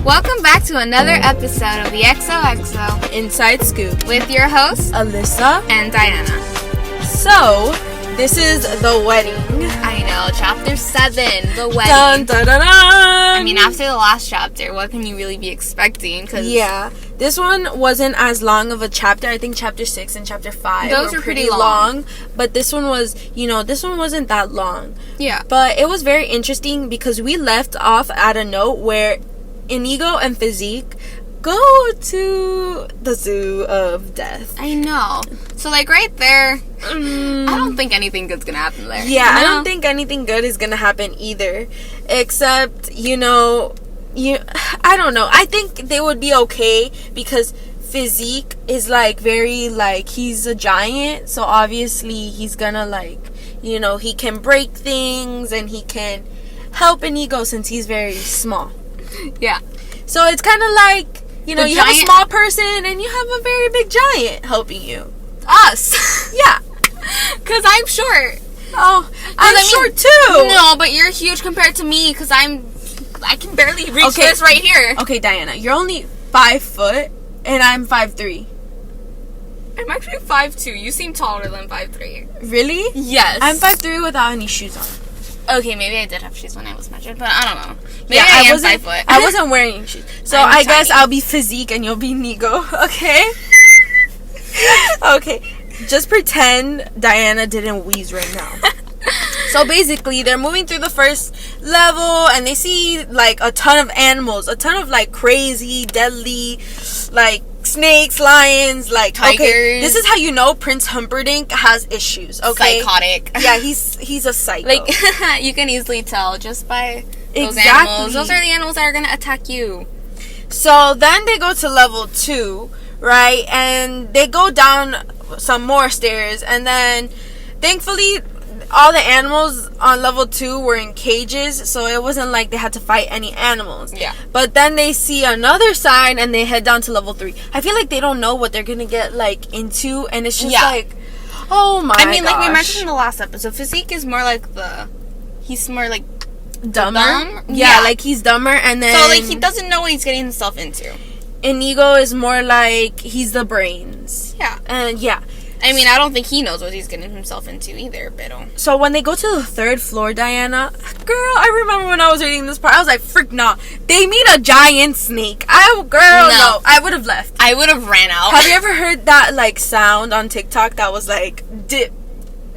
Welcome back to another episode of the XOXO Inside Scoop with your hosts, Alyssa and Diana. So, this is the wedding. I know, chapter 7, the wedding. Dun, dun, dun, dun. I mean, after the last chapter, what can you really be expecting? Yeah, this one wasn't as long of a chapter. I think chapter 6 and chapter 5 those were pretty long. But this one was, this one wasn't that long. Yeah. But it was very interesting because we left off at a note where Inigo and Physique go to the zoo of death. I know. So, right there, I don't think anything good's gonna happen there. Yeah, I don't think anything good is gonna happen either. Except, I don't know. I think they would be okay because Physique is, very, he's a giant. So, obviously, he's gonna, he can break things and he can help Inigo since he's very small. Yeah. So, it's kind of like, you have a small person and you have a very big giant helping you. Us. Yeah. Because I'm short. Oh, I'm short too. No, but you're huge compared to me because I can barely reach this right here. Okay, Diana, you're only 5 foot and I'm 5'3". I'm actually 5'2". You seem taller than 5'3". Really? Yes. I'm 5'3" without any shoes on. Okay, maybe I did have shoes when I was measured, but I don't know. Maybe I am 5 foot. I wasn't wearing shoes. So I guess I'll be Physique and you'll be Nigo, okay? Okay. Just pretend Diana didn't wheeze right now. So basically, they're moving through the first level and they see a ton of animals, a ton of crazy, deadly, snakes, lions, tigers. Okay, this is how you know Prince Humperdinck has issues, okay? Psychotic. Yeah, he's a psycho. You can easily tell just by those animals. Those are the animals that are going to attack you. So then they go to level 2, right? And they go down some more stairs and then thankfully all the animals on level 2 were in cages, so it wasn't like they had to fight any animals. Yeah. But then they see another sign and they head down to level 3. I feel like they don't know what they're gonna get into, and it's just oh my gosh. I mean, like we mentioned in the last episode, Physique is more he's more dumber. Dumb? Yeah, he's dumber, and then so he doesn't know what he's getting himself into. Inigo is more he's the brains. Yeah. And yeah. I mean, I don't think he knows what he's getting himself into either, pero... So when they go to the 3rd floor, Diana, girl, I remember when I was reading this part, I was like, frick, nah. They meet a giant snake. No. I would have left. I would have ran out. Have you ever heard that, sound on TikTok that was dip?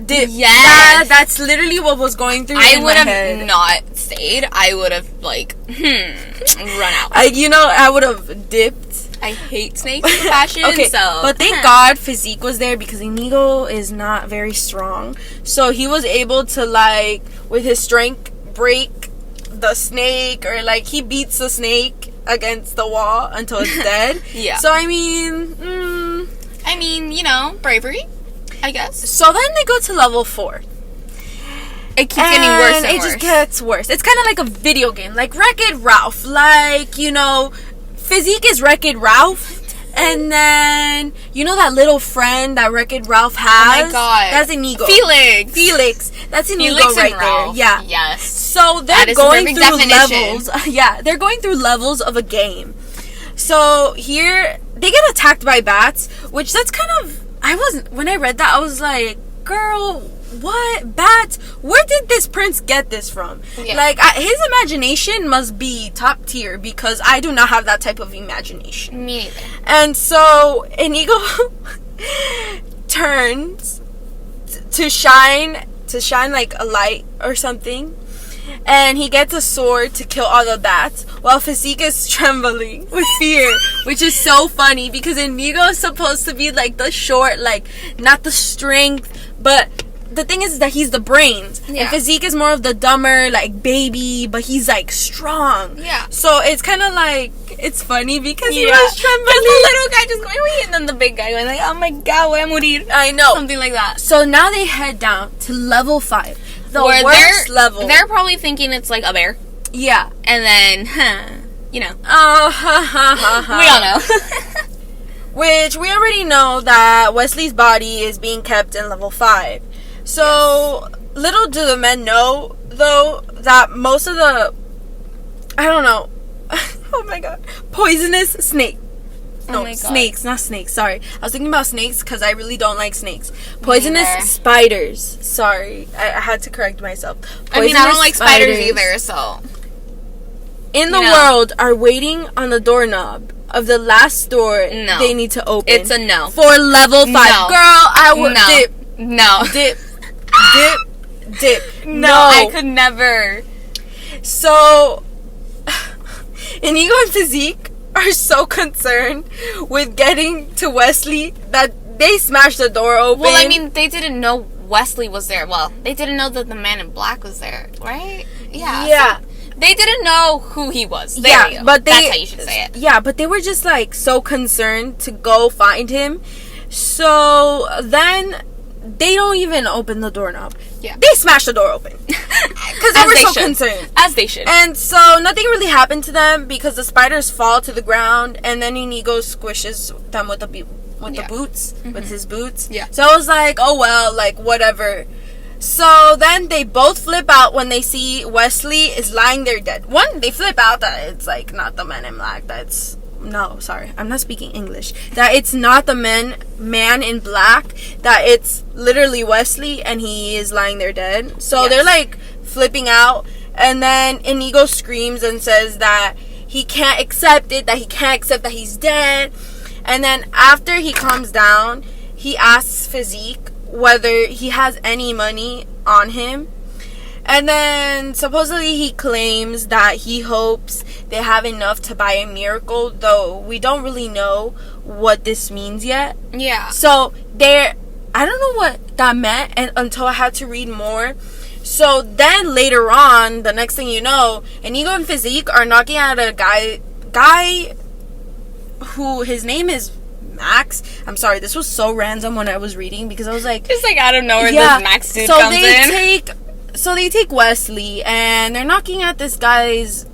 Yes. That's literally what was going through I would have not stayed. I would have, run out. I would have dipped. I hate snakes with passion. Okay, so. but thank God Physique was there because Inigo is not very strong. So he was able to, with his strength, break the snake, or, he beats the snake against the wall until it's dead. Yeah. So, I mean, bravery, I guess. So then they go to level 4. It keeps getting worse and it just gets worse. It's kind of like a video game, like Wreck-It Ralph. Physique is Wreck-It Ralph, and then that little friend that Wreck-It Ralph has. Oh my god, that's Inigo. Felix. That's Inigo right there. Yeah. Yes. So they're going through levels. Yeah, they're going through levels of a game. So here they get attacked by bats, which that's kind of. When I read that, I was like, girl, what? Bats? Where did this prince get this from? Yeah. His imagination must be top tier because I do not have that type of imagination. Me neither. And so Inigo turns to shine a light or something, and he gets a sword to kill all the bats while Physique is trembling with fear, which is so funny because Inigo is supposed to be the short, not the strength, but the thing is that he's the brains. Yeah. And Physique is more of the dumber, baby, but he's strong. Yeah. So it's kind of it's funny because he was trembling. The little guy just going, wee, and then the big guy going oh my god, voy a morir. I know. Something like that. So now they head down to level 5. The where worst level. They're probably thinking it's a bear. Yeah. And then, Oh, we all know. Which we already know that Wesley's body is being kept in level 5. So, little do the men know, though, that most of the... I don't know. Oh my god. Poisonous snake. No, Oh my God. snakes, not snakes. Sorry. I was thinking about snakes because I really don't like snakes. Poisonous spiders. Sorry. I had to correct myself. I mean, I don't like spiders either, so. In the world are waiting on the doorknob of the last door they need to open. It's a no. For level 5. No. Girl, I would dip. No. Dip. Dip. No, I could never. So, Inigo and Physique are so concerned with getting to Westley that they smashed the door open. Well, I mean, they didn't know Wesley was there. Well, they didn't know that the man in black was there, right? Yeah. Yeah. So they didn't know who he was. There you go. But that's how you should say it. Yeah, but they were just like so concerned to go find him. So then they don't even open the doorknob. Yeah. They smashed the door open. Because they were so concerned. As they should. And so nothing really happened to them because the spiders fall to the ground and then Inigo squishes them with the boots, with his boots. Yeah. So I was like, oh well, like whatever. So then they both flip out when they see Wesley is lying there dead. One, they flip out that it's like not the man in black. I'm not speaking English. That it's not the man in black. That it's literally Wesley and he is lying there dead. So they're like flipping out. And then Inigo screams and says that he can't accept it. That he can't accept that he's dead. And then after he calms down, he asks Physique whether he has any money on him. And then supposedly he claims that he hopes they have enough to buy a miracle, though we don't really know what this means yet. Yeah. So I don't know what that meant until I had to read more. So then later on, the next thing you know, Inigo and Physique are knocking at a guy who his name is Max. I'm sorry, this was so random when I was reading because I was like, just like out of nowhere, this Max dude comes in. So they take Wesley and they're knocking at this guy's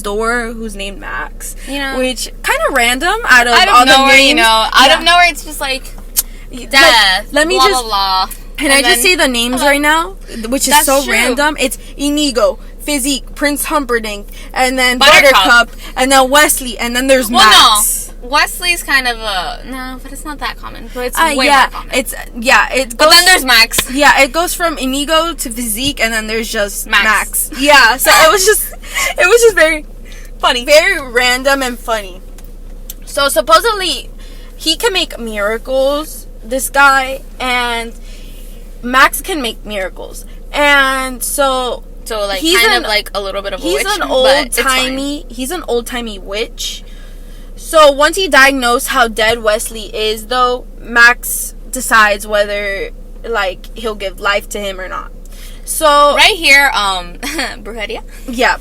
door who's named Max. You know, which kind of random out of all the names. You know, out of nowhere, it's just like death. Let me blah, just blah, blah. Can I just say the names right now, which is so true. random? It's Inigo, Physique, Prince Humperdinck, and then Buttercup, and then Wesley, and then there's Max. No. Wesley's kind of but it's not that common. But it's way more common. But then there's Max. Yeah, it goes from Inigo to Physique, and then there's just Max. Yeah, so it was just very funny, very random and funny. So supposedly he can make miracles, this guy, and Max can make miracles, and so like he's kind of like a little bit of a witch. He's an old timey witch. So once he diagnosed how dead Wesley is, though, Max decides whether like he'll give life to him or not. So right here, brujeria. Yeah.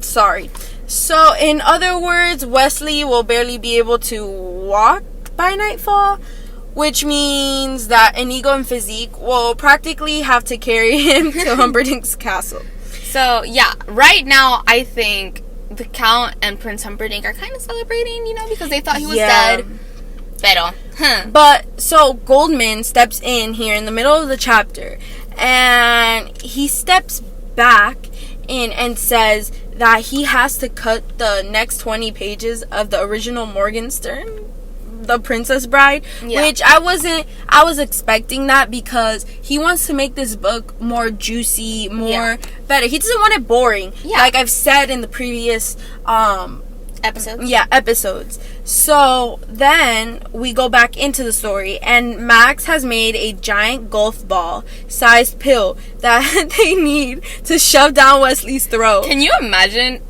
Sorry. So in other words, Wesley will barely be able to walk by nightfall, which means that Inigo and Physique will practically have to carry him to Humperdinck's castle. So yeah, right now I think the Count and Prince Humperdinck are kind of celebrating, you know, because they thought he was dead. But so Goldman steps in here in the middle of the chapter, and he steps back in and says that he has to cut the next 20 pages of the original Morgenstern, The Princess Bride, which I was expecting that because he wants to make this book more juicy, more better. He doesn't want it boring, like I've said in the previous episodes. So then we go back into the story, and Max has made a giant golf ball sized pill that they need to shove down Wesley's throat. Can you imagine?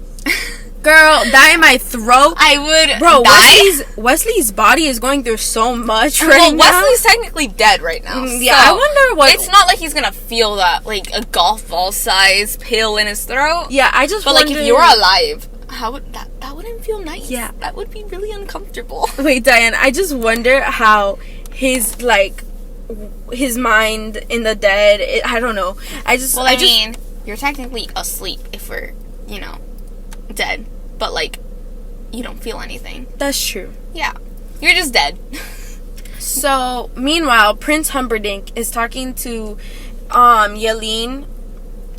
Girl, that in my throat. I would die. Wesley's body is going through so much right now. Wesley's technically dead right now. Yeah, so I wonder what. It's not like he's gonna feel that, like a golf ball size pill in his throat. Yeah, I just But wonder, like if you're alive, how would that wouldn't feel nice. Yeah. That would be really uncomfortable. Wait, Diane, I just wonder how his mind in the dead, I don't know. I mean, you're technically asleep if we're, dead. But, you don't feel anything. That's true. Yeah. You're just dead. So, meanwhile, Prince Humperdinck is talking to Yaleen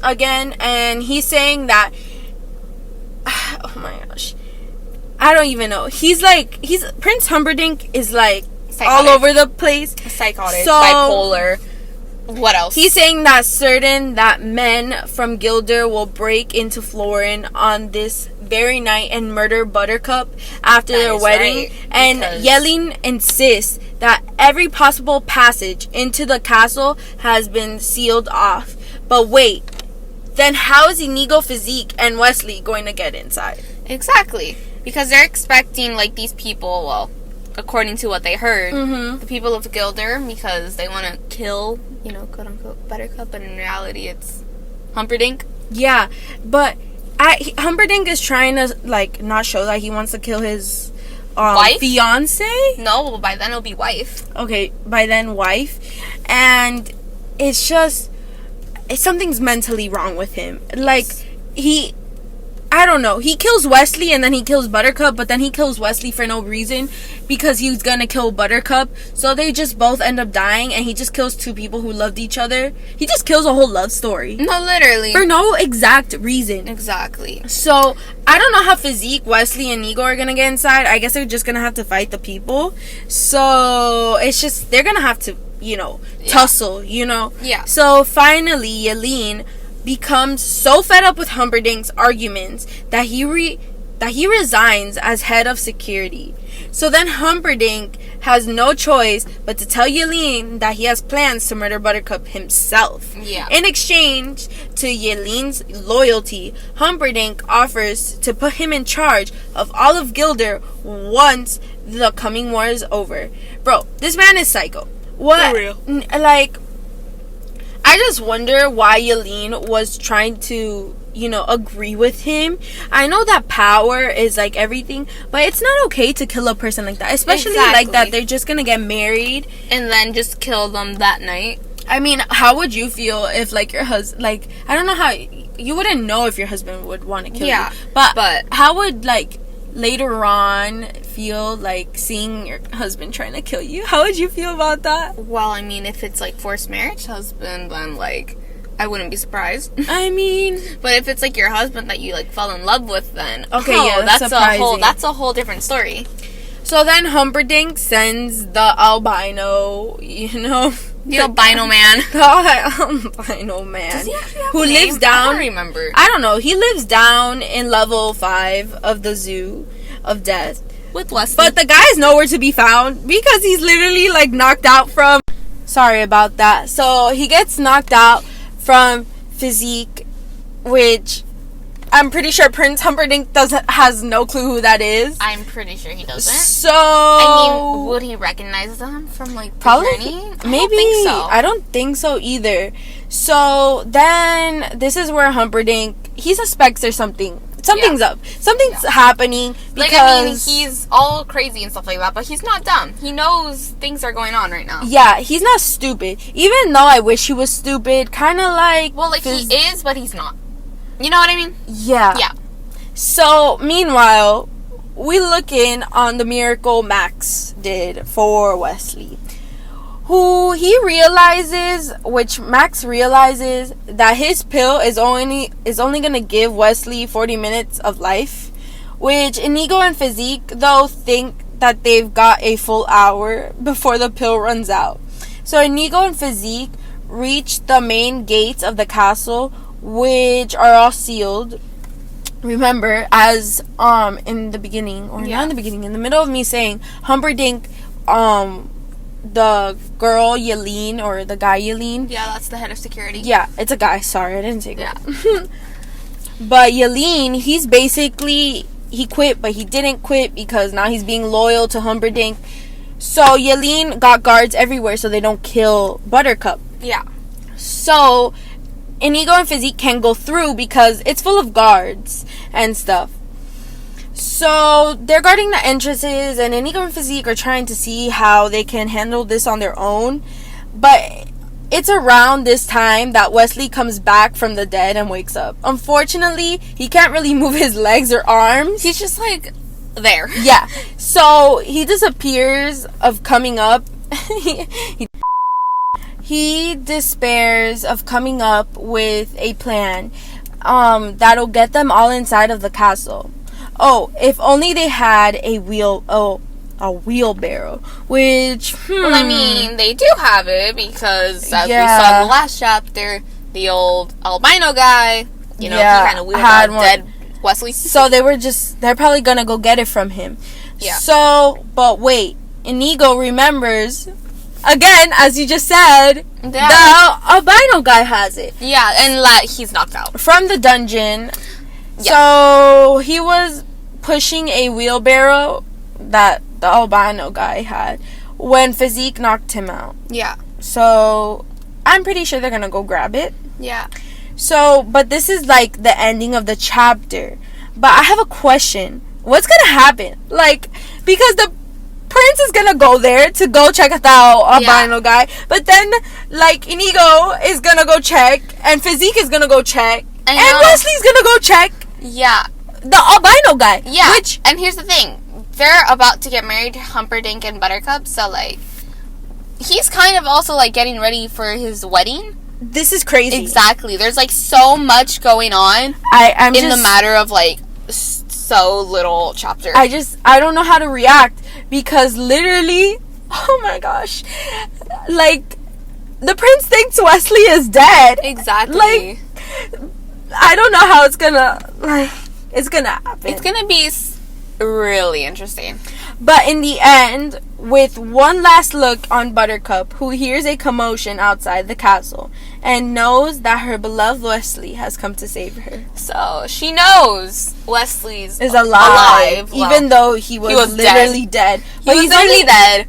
again, and he's saying that oh my gosh, I don't even know. Prince Humperdinck is like Psychotic. all over the place. Psychotic, So, bipolar. What else? He's saying that men from Gilder will break into Florin on this very night and murder Buttercup after their wedding. Right, and Yelene insists that every possible passage into the castle has been sealed off. But wait, then how is Inigo, Physique, and Wesley going to get inside? Exactly. Because they're expecting, like, these people, well, according to what they heard, the people of Gilder, because they want to kill, you know, quote-unquote, Buttercup, but in reality it's Humperdinck. Yeah, but Humperdinck is trying to, like, not show that he wants to kill his Wife? fiance. No, by then it'll be wife. Okay, by then wife. And it's just, something's mentally wrong with him. Like, I don't know. He kills Wesley and then he kills Buttercup, but then he kills Wesley for no reason because he was gonna kill Buttercup. So they just both end up dying, and he just kills two people who loved each other. He just kills a whole love story. No, literally. For no exact reason. Exactly. So, I don't know how Physique, Wesley, and Inigo are gonna get inside. I guess they're just gonna have to fight the people. So, it's just, they're gonna have to, you know, tussle, you know? Yeah. So, finally, Yelene becomes so fed up with Humperdinck's arguments that he resigns as head of security. So then Humperdinck has no choice but to tell Yelene that he has plans to murder Buttercup himself. Yeah. In exchange to Yelene's loyalty, Humperdinck offers to put him in charge of all of Gilder once the coming war is over. Bro, this man is psycho. What? For real. Like, I just wonder why Yelene was trying to, you know, agree with him. I know that power is, like, everything, but it's not okay to kill a person like that. Especially like that they're just gonna get married. And then just kill them that night. I mean, how would you feel if, like, your husband, like, I don't know how, you wouldn't know if your husband would want to kill you. But how would, like, later on feel like seeing your husband trying to kill you? How would you feel about that? Well, I mean, if it's like forced marriage husband, then like I wouldn't be surprised. I mean, but if it's like your husband that you like fell in love with, then that's surprising. That's a whole different story. So then Humperdinck sends the albino, you know, the albino man. The albino man. Does he actually have who a name? lives down? I don't remember. I don't know. He lives down in level 5 of the Zoo of Death with Wesley. But the guy is nowhere to be found because he's literally like knocked out from. Sorry about that. So he gets knocked out from Physique, which I'm pretty sure Prince Humperdinck has no clue who that is. I'm pretty sure he doesn't. So I mean, would he recognize them from like the probably journey? Maybe. I don't think so either. So then this is where Humperdinck, he suspects there's something's up. Something's happening because, like, I mean, he's all crazy and stuff like that, but he's not dumb. He knows things are going on right now. Yeah, he's not stupid. Even though I wish he was stupid, kind of like. Well, like he is, but he's not. You know what I mean? Yeah. Yeah. So, meanwhile, we look in on the miracle Max did for Wesley. Max realizes that his pill is only gonna give Wesley 40 minutes of life, which Inigo and Physique, though, think that they've got a full hour before the pill runs out. So Inigo and Physique reach the main gates of the castle, which are all sealed. Remember, as in the beginning, or not in the beginning, in the middle of me saying Humperdinck, the girl Yelene, or the guy Yelene. Yeah, that's the head of security. Yeah, it's a guy. Sorry, I didn't say that. But Yelene, he's basically, he quit, but he didn't quit because now he's being loyal to Humperdinck. So Yelene got guards everywhere so they don't kill Buttercup. Yeah. So Inigo and Physique can't go through because it's full of guards and stuff. So they're guarding the entrances, and Inigo and Physique are trying to see how they can handle this on their own. But it's around this time that Wesley comes back from the dead and wakes up. Unfortunately, he can't really move his legs or arms. He's just like there. Yeah. So he disappears of coming up. He despairs of coming up with a plan that'll get them all inside of the castle. oh, if only they had a wheelbarrow, which well, I mean, they do have it because as we saw in the last chapter, the old albino guy, he kind of wheeled out dead Wesley. So they're probably gonna go get it from him. Yeah. So, but wait, Inigo remembers, again, as you just said, the albino guy has it. Yeah, and he's knocked out. From the dungeon. Yeah. So, he was pushing a wheelbarrow that the albino guy had when Physique knocked him out. Yeah. So, I'm pretty sure they're gonna go grab it. Yeah. So, but this is like the ending of the chapter. But I have a question. What's gonna happen? Like, because the prince is gonna go there to go check out the albino guy, but then, like, Inigo is gonna go check, and Physique is gonna go check, and Wesley's gonna go check. Yeah. The albino guy. Yeah. And here's the thing. They're about to get married, Humperdinck and Buttercup, so, like, he's kind of also, like, getting ready for his wedding. This is crazy. Exactly. There's, like, so much going on I'm in the matter of, like, so little chapter. I don't know how to react, because literally, oh my gosh, like, the prince thinks Wesley is dead. Exactly. Like, I don't know how it's gonna happen. It's gonna be really interesting. But in the end, with one last look on Buttercup, who hears a commotion outside the castle and knows that her beloved Wesley has come to save her. So she knows Wesley's is alive, even though he was literally dead. But he's literally dead.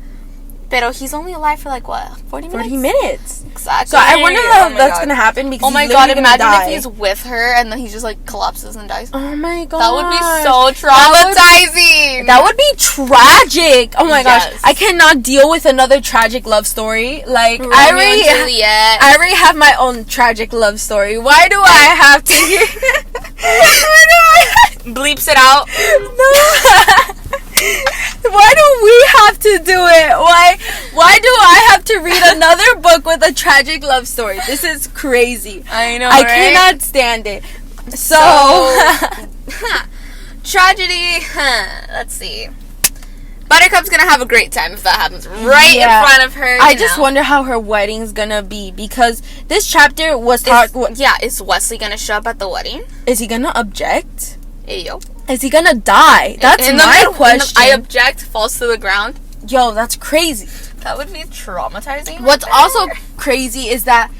But he's only alive for like what? 40 minutes? 40 minutes. Exactly. So I wonder how that's going to happen, because oh my god, imagine if he's with her and then he just like collapses and dies. Oh my god. That would be so traumatizing. That would be tragic. Oh my gosh. I cannot deal with another tragic love story. Like, I already have my own tragic love story. Why do I have to hear bleeps it out? No. Why do we have to do it? Why do I have to read another book with a tragic love story? This is crazy. I know, I cannot stand it. So tragedy. Let's see. Buttercup's gonna have a great time if that happens right in front of her. I just wonder how her wedding's gonna be, because this chapter was is Wesley gonna show up at the wedding? Is he gonna object? Yo. Is he gonna die? That's my question. I object, falls to the ground. Yo, that's crazy. That would be traumatizing. What's also crazy is that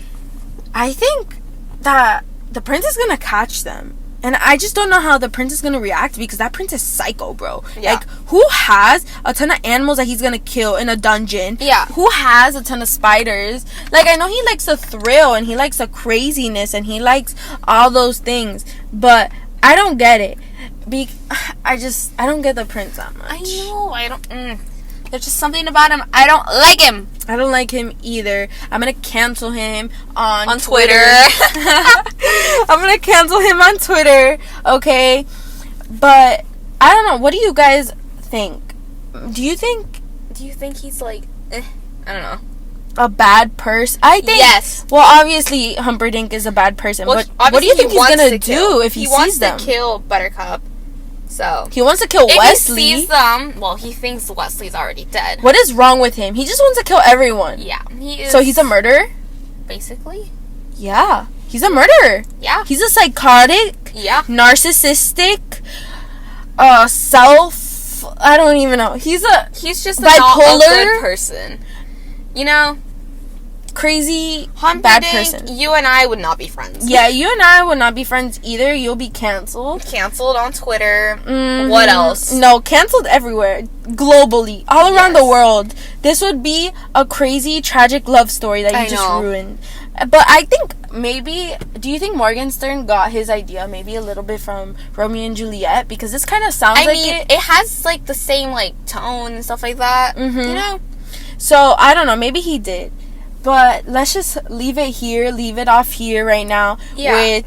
I think that the prince is gonna catch them. And I just don't know how the prince is gonna react, because that prince is psycho, bro. Yeah. Like, who has a ton of animals that he's gonna kill in a dungeon? Yeah. Who has a ton of spiders? Like, I know he likes a thrill, and he likes a craziness, and he likes all those things. But I don't get it. I don't get the prince that much. I know. There's just something about him. I don't like him. I don't like him either. I'm gonna cancel him on Twitter. I'm gonna cancel him on Twitter. Okay, but I don't know. What do you guys think? Do you think he's like? I don't know. A bad person? I think yes. Well, obviously Humperdinck is a bad person, but what do you think he's gonna do if he sees them? He wants to kill Buttercup. So he wants to kill Wesley. If he sees them, well, he thinks Wesley's already dead. What is wrong with him? He just wants to kill everyone. Yeah, he is. So he's a murderer? Basically. Yeah, he's a murderer. Yeah. He's a psychotic. Yeah. Narcissistic. I don't even know. He's just bipolar, not a good person. You know? Crazy, Humperdinck, bad person. You and I would not be friends. Yeah, you and I would not be friends either. You'll be canceled. Canceled on Twitter. Mm-hmm. What else? No, canceled everywhere. Globally. All around the world. This would be a crazy, tragic love story that you just ruined. But I think maybe... Do you think Morgenstern got his idea maybe a little bit from Romeo and Juliet? Because this kind of sounds like it. It has like the same like tone and stuff like that. Mm-hmm. You know? So, I don't know. Maybe he did. But let's just leave it here, leave it off here right now with,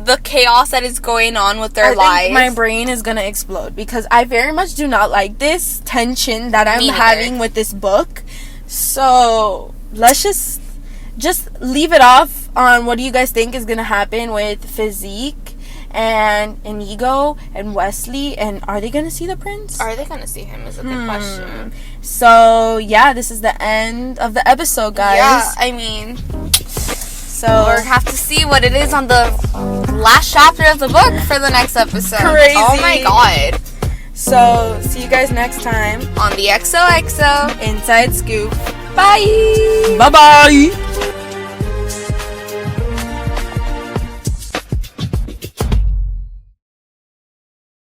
the chaos that is going on with their lives. I think my brain is going to explode, because I very much do not like this tension that I'm having with this book. So let's just leave it off on what do you guys think is going to happen with Physique and Inigo and Wesley. And are they gonna see the prince? Are they gonna see him is a good question. So yeah, this is the end of the episode, guys. Yeah, I mean, so we'll have to see what it is on the last chapter of the book for the next episode. Crazy. Oh my god. So see you guys next time On the XOXO Inside Scoop. Bye. Bye bye.